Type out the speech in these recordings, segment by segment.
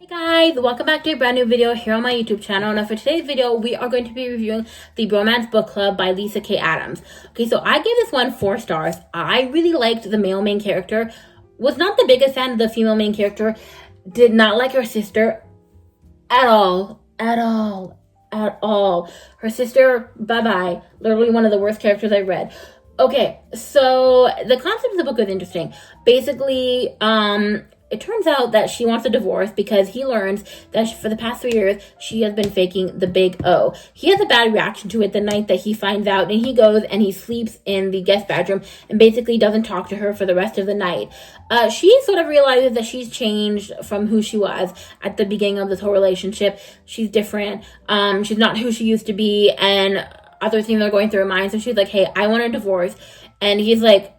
Hey guys, welcome back to a brand new video here on my YouTube channel. Now for today's video, we are going to be reviewing the Bromance book club by Lyssa K. Adams. Okay, so I gave this one 4 stars. I really liked the male main character. Was not the biggest fan of the female main character. Did not like her sister at all. Her sister, bye-bye. Literally one of the worst characters I've read. Okay, so the concept of the book is interesting. Basically, it turns out that she wants a divorce because he learns that for the past 3 years, she has been faking the big O. He has a bad reaction to it the night that he finds out, and he goes and he sleeps in the guest bedroom and basically doesn't talk to her for the rest of the night. She sort of realizes that she's changed from who she was at the beginning of this whole relationship. She's different. She's not who she used to be, and other things are going through her mind. So she's like, hey, I want a divorce. And he's like,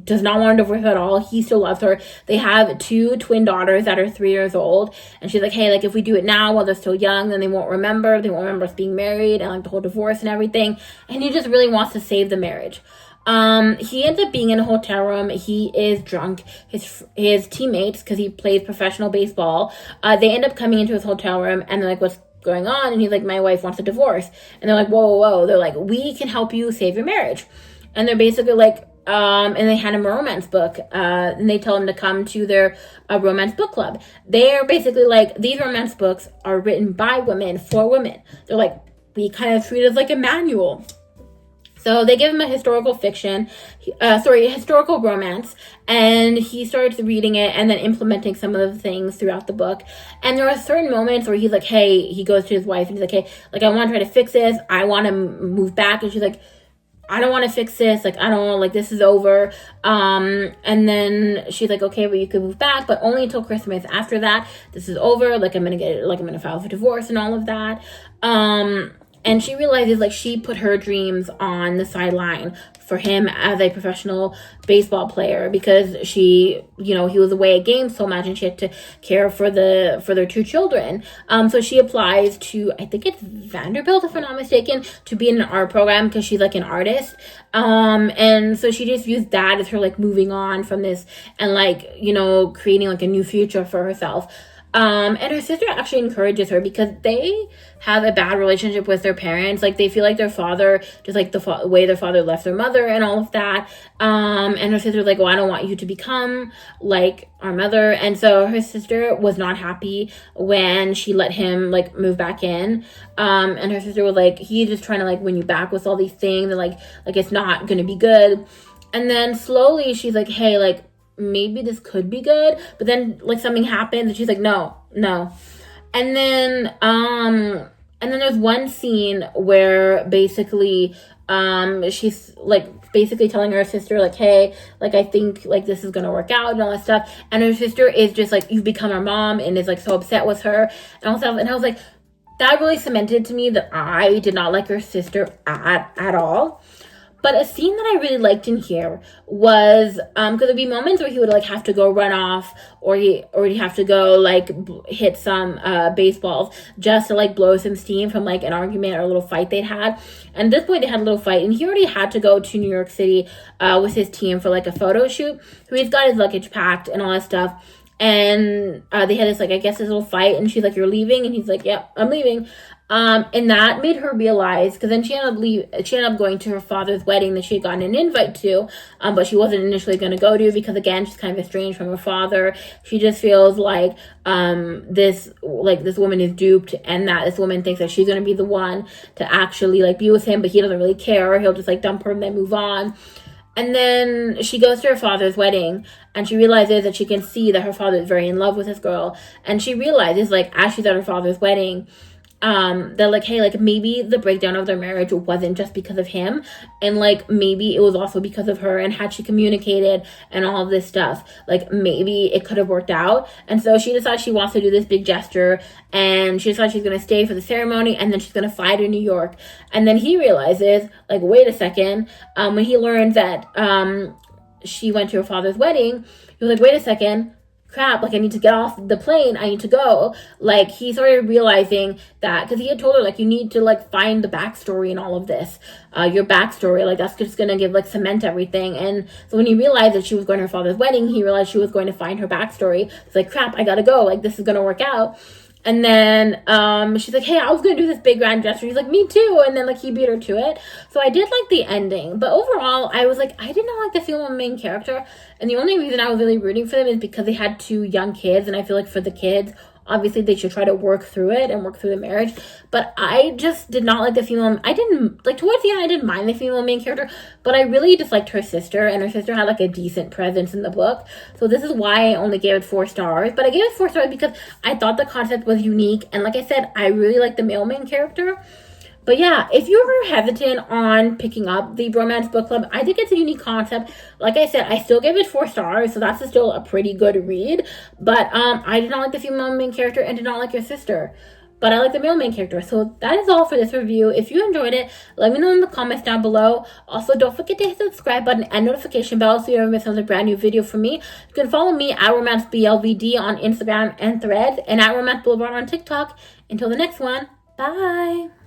does not want a divorce at all. He still loves her. They have 2 twin daughters that are 3 years old. And she's like, hey, like if we do it now while they're still young, then they won't remember. They won't remember us being married and like the whole divorce and everything. And he just really wants to save the marriage. He ends up being in a hotel room. He is drunk. His teammates, because he plays professional baseball, they end up coming into his hotel room and they're like, what's going on? And he's like, my wife wants a divorce. And they're like, whoa. They're like, we can help you save your marriage. And they're basically like, and they hand him a romance book, and they tell him to come to their romance book club. They're basically like, these romance books are written by women for women. They're like, we kind of treat it as like a manual. So they give him a historical romance, and he starts reading it and then implementing some of the things throughout the book. And there are certain moments where he's like, hey, he goes to his wife and he's like, hey, like I want to try to fix this. I want to move back. And she's like, I don't want to fix this. Like, I don't know, like this is over. And then she's like, okay, well you can move back, but only until Christmas. After that, this is over. Like I'm going to file for divorce and all of that. And she realizes like she put her dreams on the sideline for him as a professional baseball player because she, he was away at games so much and she had to care for their 2 children. So she applies to, I think it's Vanderbilt, if I'm not mistaken, to be in an art program because she's like an artist. And so she just used that as her like moving on from this and like, creating like a new future for herself. And her sister actually encourages her because they have a bad relationship with their parents. Like they feel like their father, just like the way their father left their mother and all of that. And her sister's like, well, I don't want you to become like our mother. And so her sister was not happy when she let him like move back in. And her sister was like, he's just trying to like win you back with all these things and like it's not going to be good. And then slowly she's like, hey, like, maybe this could be good, but then like something happens and she's like no. And then there's one scene where basically she's like basically telling her sister like, hey, like I think like this is gonna work out and all that stuff, and her sister is just like, you've become our mom, and is like so upset with her and all stuff. And I was like, that really cemented to me that I did not like her sister at all. But a scene that I really liked in here was, because there'd be moments where he would like have to go run off, or he'd have to go like hit some baseballs just to like blow some steam from like an argument or a little fight they'd had. And at this point they had a little fight, and he already had to go to New York City with his team for like a photo shoot. So he's got his luggage packed and all that stuff. And they had this like, I guess this little fight, and she's like, you're leaving? And he's like, yeah, I'm leaving. And that made her realize, because then she ended up going to her father's wedding that she had gotten an invite to, but she wasn't initially going to go to because again, she's kind of estranged from her father. She just feels like this woman is duped, and that this woman thinks that she's going to be the one to actually like be with him, but he doesn't really care. He'll just like dump her and then move on. And then she goes to her father's wedding, and she realizes that she can see that her father is very in love with this girl. And she realizes, like, as she's at her father's wedding, that like, hey, like maybe the breakdown of their marriage wasn't just because of him, and like maybe it was also because of her, and had she communicated and all of this stuff, like maybe it could have worked out. And so she decides she wants to do this big gesture, and she decides she's going to stay for the ceremony, and then she's going to fly to New York. And then he realizes, like, wait a second, when he learns that she went to her father's wedding, he was like, wait a second, crap, like I need to get off the plane, I need to go. Like he started realizing that, because he had told her like you need to like find the backstory in all of this, your backstory, like that's just gonna give like cement everything. And so when he realized that she was going to her father's wedding, he realized she was going to find her backstory. It's like, crap, I gotta go, like this is gonna work out. And then she's like, hey, I was gonna do this big grand gesture. He's like, me too. And then like he beat her to it. So I did like the ending, but overall I was like, I did not like the female main character. And the only reason I was really rooting for them is because they had 2 young kids, and I feel like for the kids, obviously they should try to work through it and work through the marriage. But I just did not like the female. I didn't like, towards the end I didn't mind the female main character, but I really disliked her sister, and her sister had like a decent presence in the book. So this is why I only gave it 4 stars. But I gave it 4 stars because I thought the concept was unique, and like I said, I really like the male main character. But yeah, if you were hesitant on picking up the Bromance book club, I think it's a unique concept. Like I said, I still give it 4 stars, so that's still a pretty good read. But I did not like the female main character and did not like your sister. But I like the male main character. So that is all for this review. If you enjoyed it, let me know in the comments down below. Also, don't forget to hit the subscribe button and notification bell so you never miss another brand new video from me. You can follow me at RomanceBLVD on Instagram and Threads, and at Romance Boulevard on TikTok. Until the next one, bye!